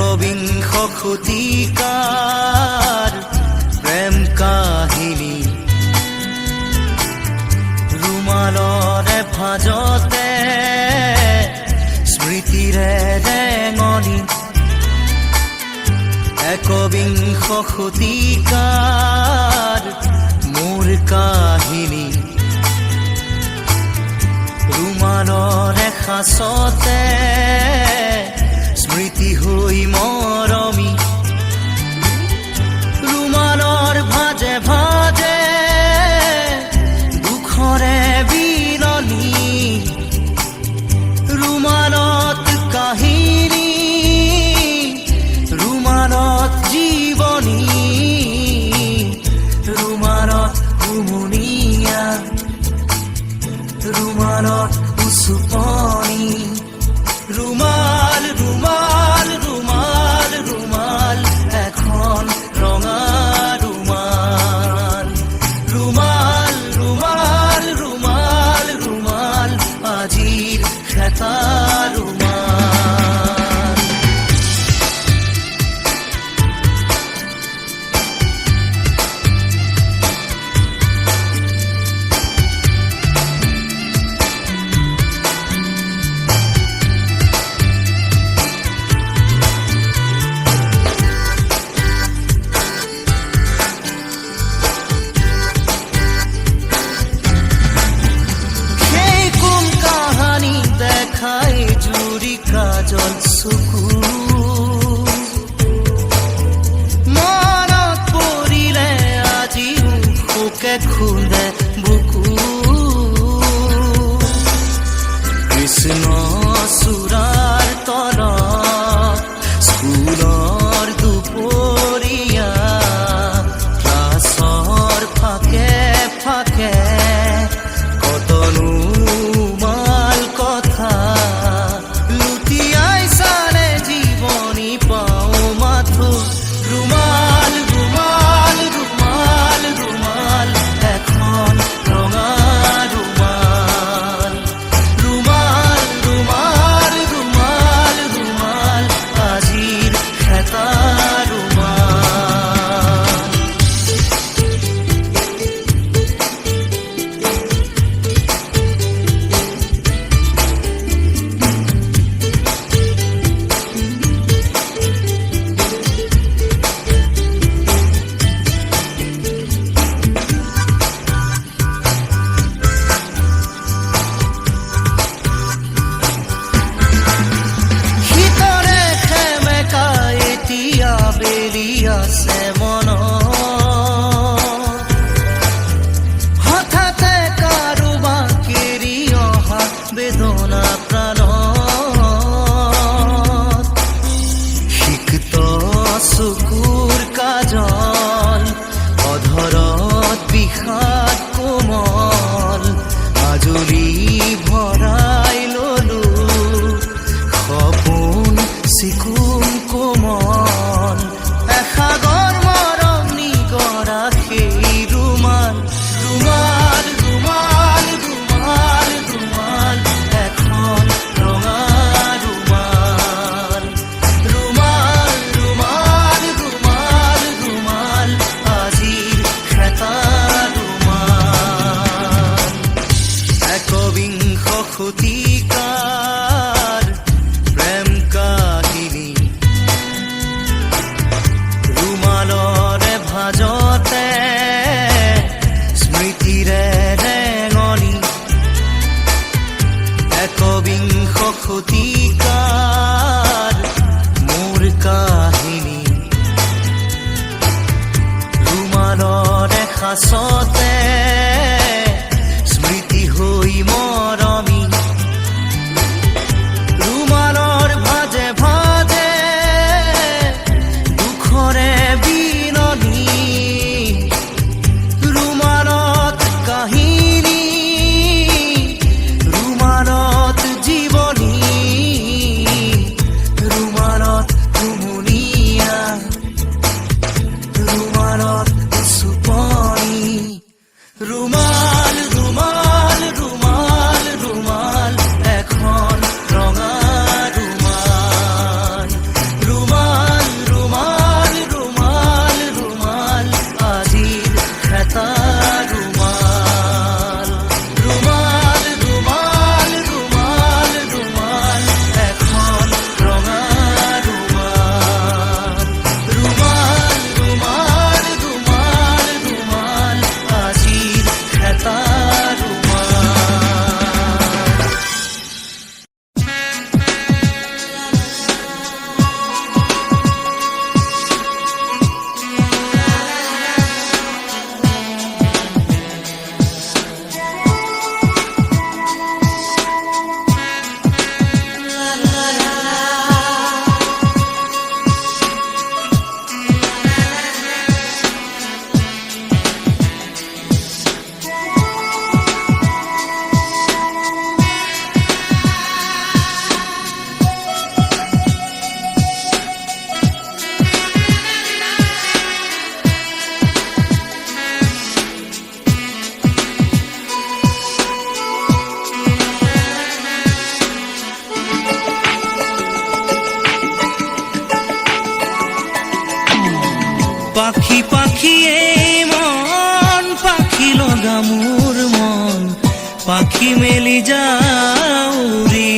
একবিংশ শতিকাৰ প্ৰেম কাহিনী ৰুমালৰে ভাজতে স্মৃতিৰে ৰেঙনি একবিংশ শতিকাৰ মোৰ কাহিনী ৰুমালৰে সাঁচতে স্মৃতি হৈ মৰমি ৰুমালৰ ভাজে ভাজে দুখৰে বিলনি ৰুমালত কাহিনী ৰুমালত জীৱনী ৰুমালত উমনিয়া ৰুমালত উচুপনি ৰুমাল ৰুমাল ৰুমাল ৰুমাল এখন ৰঙা ৰুমাল ৰুমাল ৰুমাল ৰুমাল ৰুমাল আজিৰ খেতা ৰুমাল খাই জুৰি কাজল চকু মনত পৰিলে আজিও শোকে খুন্দে বুকু কৃষ্ণ চূড়াৰ তলত স্কুলৰ দুপৰীয়া ক্লাছৰ ফাকে ফাকে কতনো মাল কথা লুটিয়াই চালে জীৱনী পাওঁ মাথো ৰুমাল ৰুমাল ৰুমাল ৰুমাল এখন ৰঙা ৰুমাল ৰুমাল ৰুমাল ৰুমাল ৰুমাল আজিৰ খেতা আছে মন হঠাতে কাৰোবাক কেৰি অহা বেদনা প্ৰাণত সিক্ত চকুৰ কাজল অধৰত বিষাদ কোমল আজৰি ভৰাই ললো সপোন চিকুণ কোমল সাগৰ মৰম নিগৰা সেই ৰুমাল ৰুমাল ৰুমাল ৰুমাল ৰুমাল এখন ৰঙা ৰুমাল ৰুমাল ৰুমাল ৰুমাল ৰুমাল আজিৰ খেতা ৰুমাল একবিংশ শতিকাৰ প্ৰেম কাহিনী ৰুমালৰে ভাজতে স্মৃতিৰে ৰেঙনি একবিংশ শতিকাৰ মোৰ কাহিনী ৰুমালৰে সাঁচতে স্মৃতি হৈ মৰমি ৰুমালৰ ভাজে ভাজে দুখৰে বিলনি ৰুমালত কাহিনী ৰুমালত জীৱনী ৰুমালত উমনিয়া ৰুমালত চুপনি পাখি পাখি এই মন, পাখি লগা মোৰ মন, পাখি মেলি যাওঁ উৰি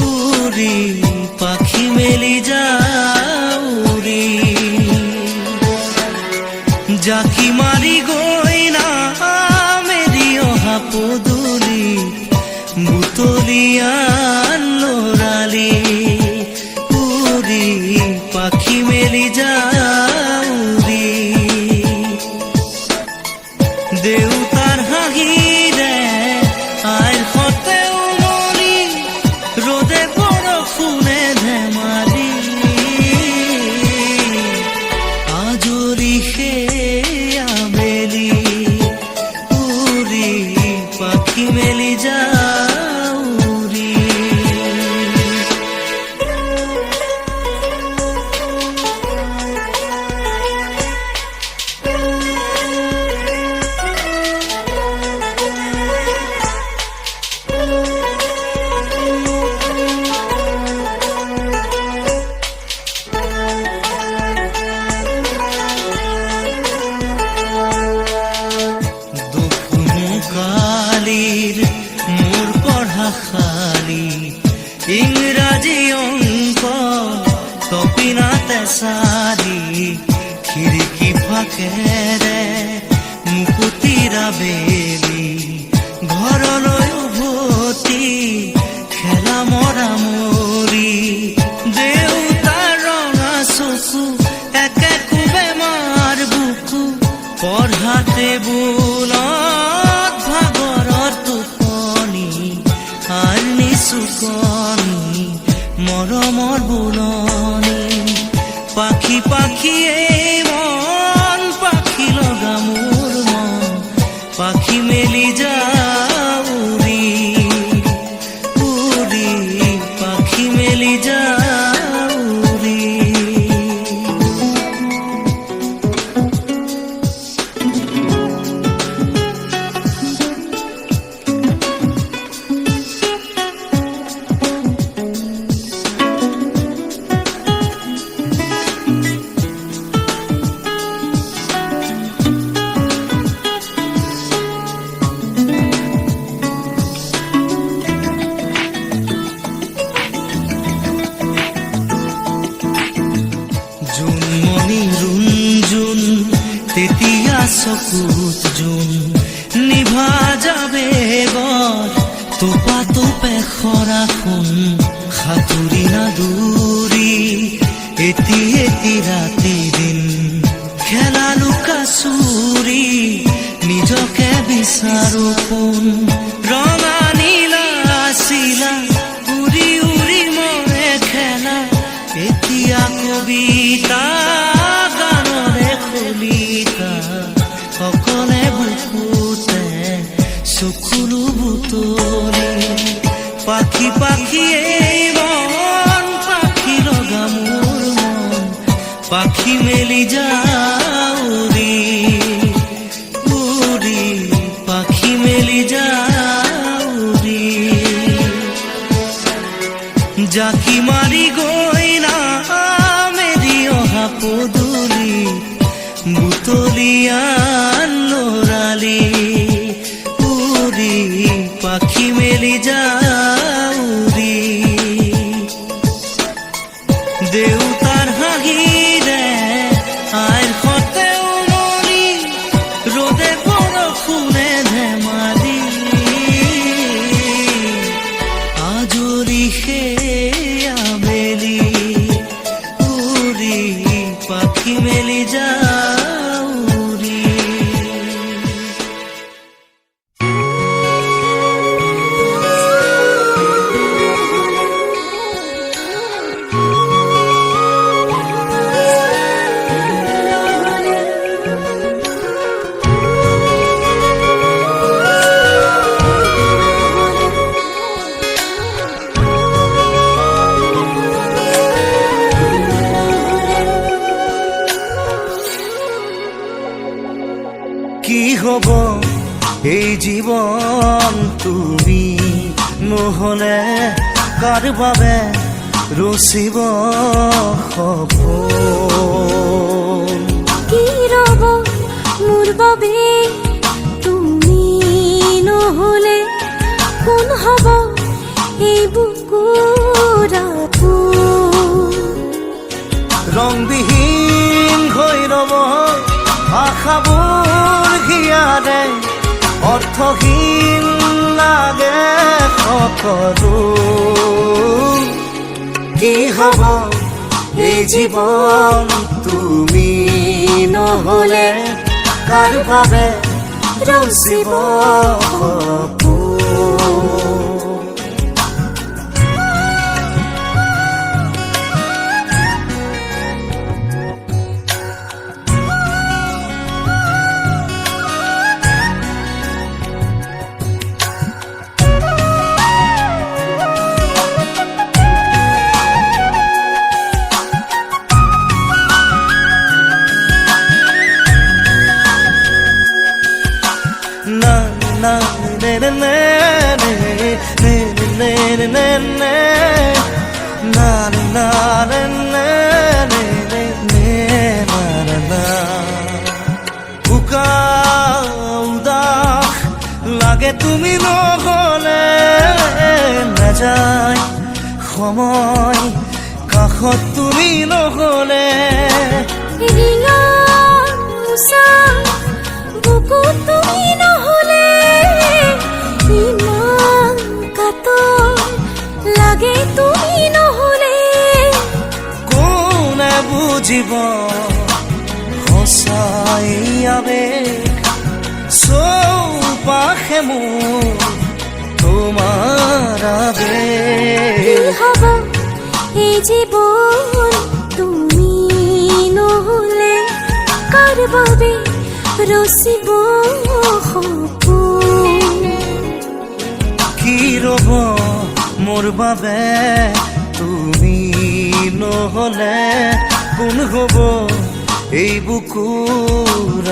উৰি, পাখি মেলি যাওঁ উৰি। জাকি মাৰি গৈ নামেৰি অহা পদূলি, বুটলিয়ান লৰালি উৰি, পাখি মেলি যাওঁ উৰি। দেউতাৰ হাঁহিৰে আইৰ সতে উমলি, ৰ'দে বৰষুণে ধেমালি, আজৰি সেই আবেলি উৰি, পাখি মেলি যাওঁ উৰি। কালিৰ মোৰ পঢ়া খালি, ইংৰাজী অংক তপিনাতে চালি, খিৰিকী ফাকেৰে মুকুতিৰা বেলি, ঘৰলৈ উভতি খেলা মৰা মৰি। দেউতাৰ ৰঙা চকু একে কোবে মাৰ বুকু, পঢ়া টেবুলত ভাগৰৰ টোপনি, আৰ নিচুকনি মৰমৰ বুলনি। পাখি পাখি এই মন, পাখি লগা মোৰ মন, পাখি মেলি যাওঁ উৰি উৰি, পাখি মেলি যাওঁ উৰি। জোনমণি ৰুণজোন তেতিয়া চকুত জোন, নিভা যাবে গৰ তোপা তোপে খৰা সোণ, সাঁতুৰি নাদুৰি এটি এটি ৰাতি দিন, খেলা লুকা চুৰি নিজকে বিচাৰো পোন। ৰঙা নীলা চিলা উৰি উৰি মৰে খেলা, এতিয়া কবিতা গানৰে কলিতা, সকলে বুকুতে চকুলো বুটলি। পাখি পাখি এই মন, পাখি লগা মোৰ মন, পাখি মেলি যাওঁ উৰি উৰি, পাখি মেলি যাওঁ উৰি। জাকি মাৰি গৈ নামেৰি অহা পদূলি, বুটলিয়ান লৰালি উৰি, পাখি মেলি যাওঁ উৰি। দেউতাৰ হাঁহিৰে আইৰ সতে উমলি, ৰ'দে বৰষুণে ধেমালি, আজৰি সেই আবেলি উৰি, পাখি মেলি যাওঁ উৰি। কি হব এই জীবন তুমি নহলে কাৰ বাবে ৰচিব সপোন। হব আশাবোৰ হিয়াৰে অৰ্থহীন লাগে সকলো কি হব এই জীৱন তুমি নহলে কাৰ বাবে ৰচিব সপোন na ne ne ne ne ne ne ne ne ne na na ne ne ne ne ne na na na উদাস লাগে তুমি নহলে নাযায় সময় কাষত তুমি নহলে তুমি নহলে ইমান কাতৰ লাগে তুমি নহলে কোনে বুজিব সঁচাই আবেগ চৌপাশে মোৰ তোমাৰ আবেগ হব এই জীৱন তুমি নহলে কাৰ বাবে ৰচিব সপোন কি ৰব মোৰ বাবে তুমি নহলে কোন হব এই বুকুৰ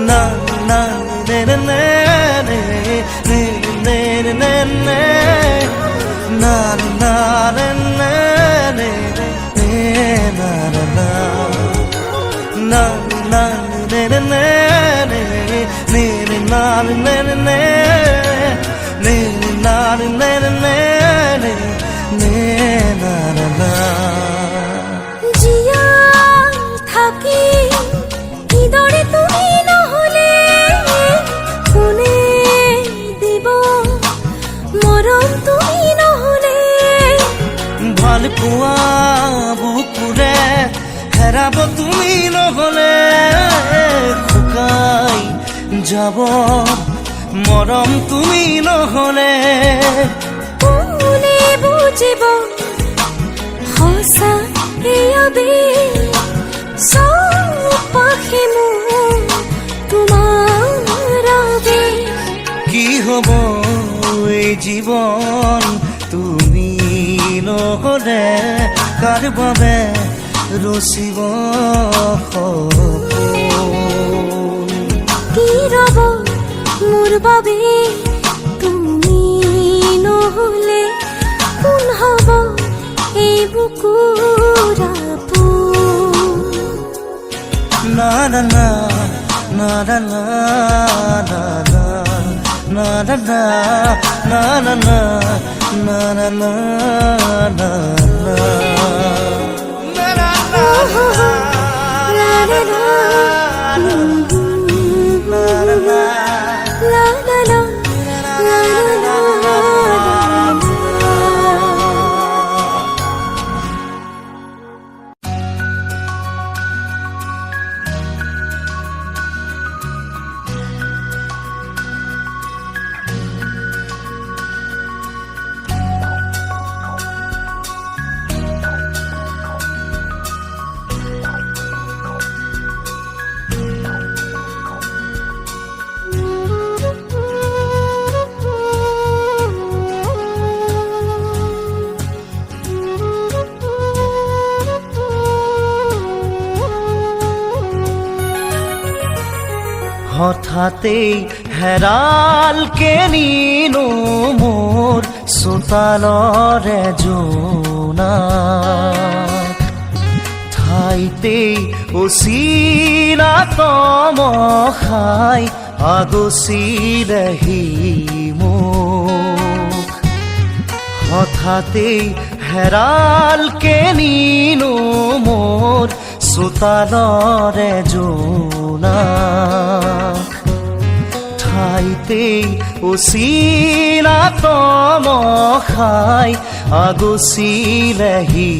na na ne ne ne ne ne ne ne ne ne na na ne ne ne ne na na na na na ne ne ne ne ne ne na ne ne ne ne na ne ne ne ne ne na na na জিয়া থাকি কিদৰে তুমি নহলে কোনে দিব মৰম তুমি নহলে ভাল পোৱা বুকুৰে হেৰাব তুমি নহলে শুকাই যাব মৰম তুমি নহলে কোনে বুজিব সঁচা এয়াবে চৌপাশে মোৰ তোমাৰ আবেগ কি হব এই জীৱন তুমি নহলে কাৰ বাবে ৰচিব সপোন কি ৰব মোৰ বাবে তুমি নহলে কোন হব এই বুকুৰ আপোন na na na na na na na na na na na na na na na na na হঠাতেই হেৰাল কেনিনো মোৰ চোতালৰে জোনাক ঠাই ঠাইতেই অচিনা তমসাই আগচিলেহি মোক হঠাতেই হেৰালকে নিনো মোৰ চোতালৰে জোনাক ঠাইতেই অচিনা তমসাই আগচিলেহি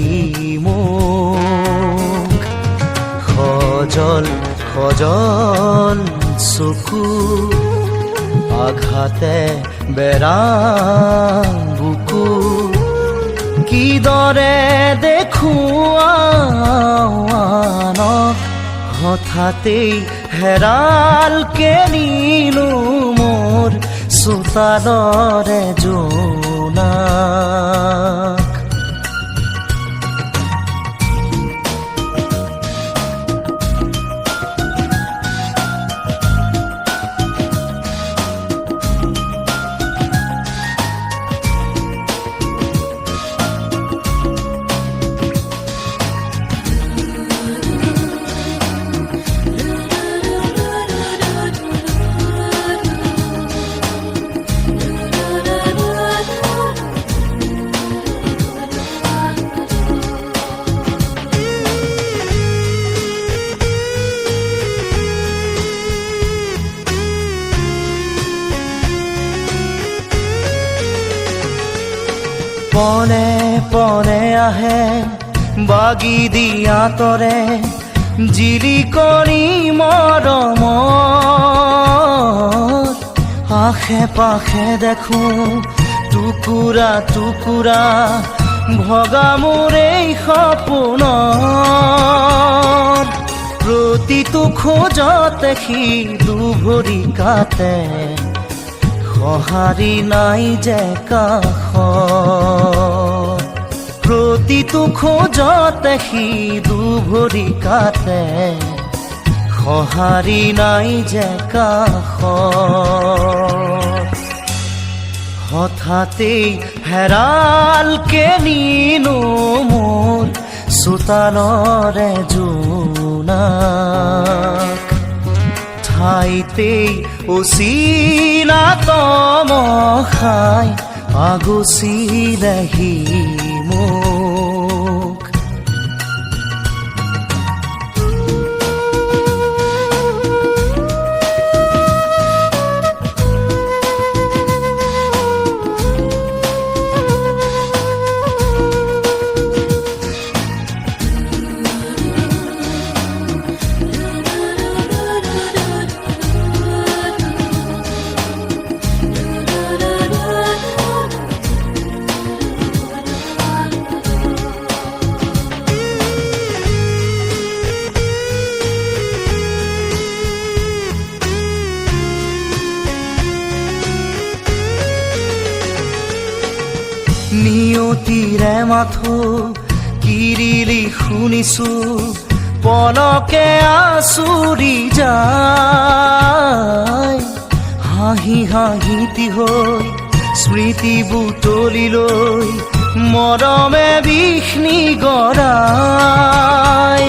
মোক সজল সজল চকু আঘাতে বেৰা বুকু কিদৰে দেখুৱানক হঠাতেই হেৰালকে নিনো মোৰ চোতালৰে জোনাক পনে পনে আহে বাগি দিয়া তৰে জিলিকনি মৰমত আশে পাশে দেখো টুকুৰা টুকুৰা ভগা মোৰ এই সপোনত প্ৰতিটো খোজতে সি দুভৰি কাটে সঁহাৰি নাই যে কাষত প্ৰতিটো খোজতে সি দুভৰি কাটে সঁহাৰি নাই যে কাষত হঠাতেই হেৰালকে নিনো মোৰ চোতালৰে জোনাক ঠাইতেই অচিনা তমসাই আগচিলেহি মোক নিয়তিৰে মাথো কিৰিলি শুনিছো পলকে আচুৰি যায় হাঁহি হাঁহিতি হৈ স্মৃতি বুটলি লৈ মৰমে বিষ্ণি গৰাই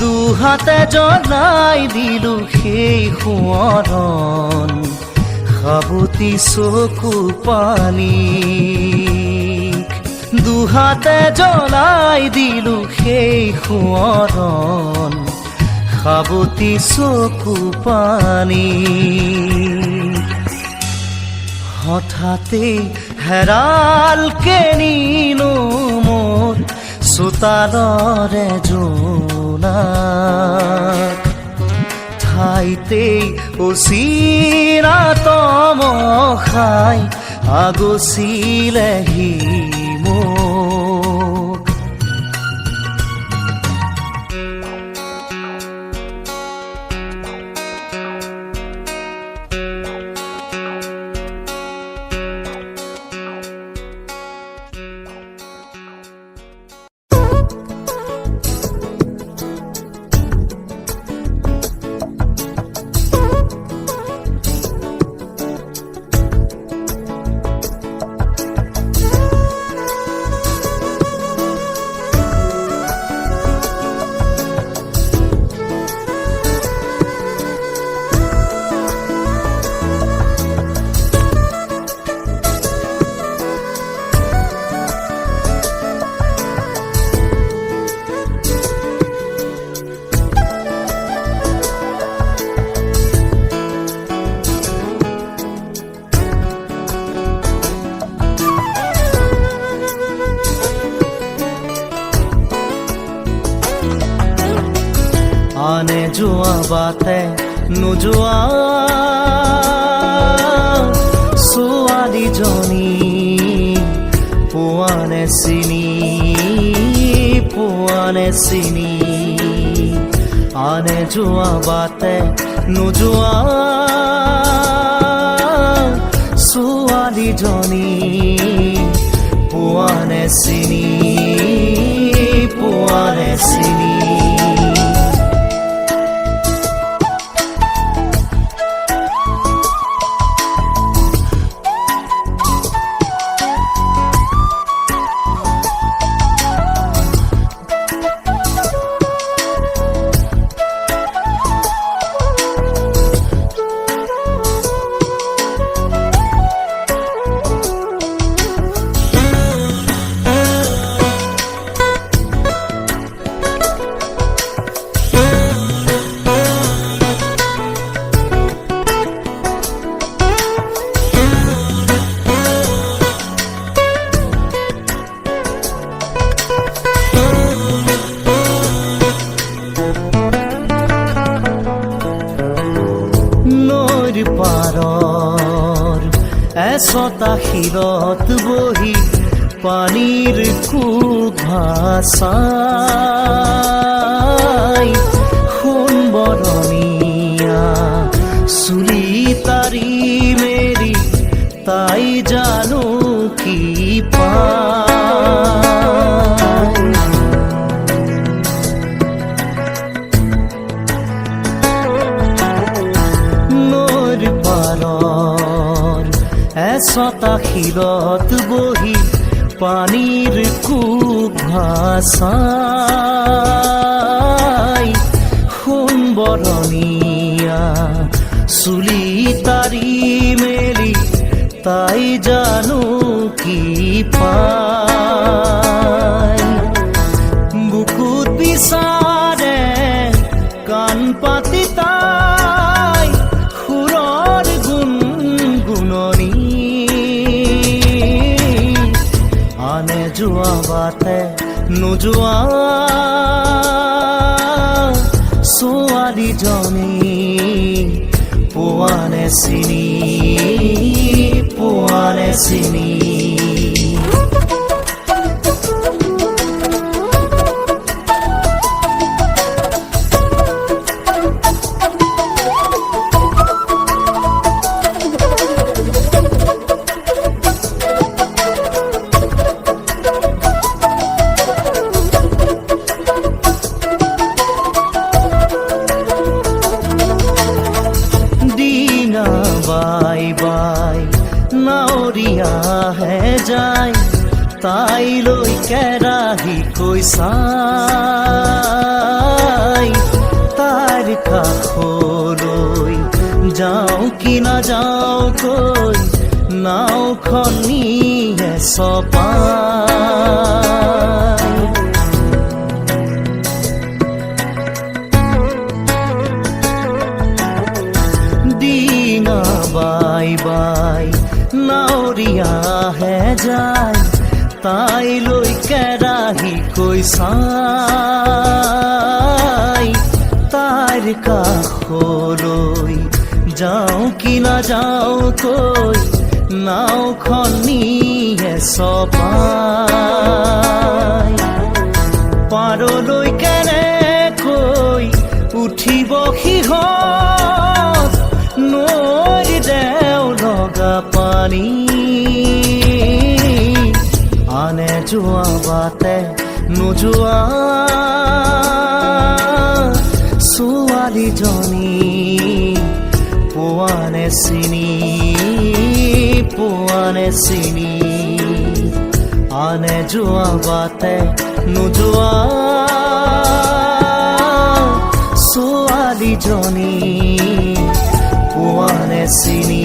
দুহাতে জ্বলাই দিলো সেই সোঁৱৰণ সাবতি চকু পানী দুহাতে জ্বলাই দিলো সেই সোঁৱৰণ সাবতি চকু পানী হঠাতেই হেৰালকে নিনো মোৰ চোতালৰে জোনাক ঠাইতেই অচিনা তমসাই আগচিলেহি মোক আনে যোৱা বাটে নোযোৱা ছোৱালীজনী পোৱানে চিনি আনে যোৱা বাটে নোযোৱা ছোৱালীজনী পোৱানে চিনি পাৰৰ এচটা শিৰত বহি পানীৰ ভাষাই সোণবৰণীয়া চুলি তাৰি মেৰি তাই জানো কি পায় এচটা শিৰত বহি পানীৰ ভাষাই সোণবৰণীয়া চুলি তাৰি মেলি তাই জানো কি পায় বুকুত বিচাৰে কাণ পাতি তাই সুৰৰ গুণগুণনি আনে যোৱা বাটে নোযোৱা ছোৱালীজনী পোৱানে চিনি বাই বাই নাৱৰীয়াহে যায় তাইলৈ কেৰাহী কৈ চাই তাইৰ কাষলৈ যাওঁ কি নাযাওঁ কৈ নাওখন নিয়ে চপাই বাই বাই নাৱৰীয়াহে যায় তাইলৈ কেৰাহী কৈ চাই তাইৰ কাষলৈ যাওঁ কি নাযাওঁ কৈ নাওখন নিয়ে চপাই পাৰলৈ কেনেকৈ উঠিব সিহঁত নৈৰ দেও লগা পানী আনে যোৱা বাটে নোযোৱা ছোৱালীজনী পোৱানে চিনি আনে যোৱা বাটে নোযোৱা ছোৱালীজনী পোৱানে চিনি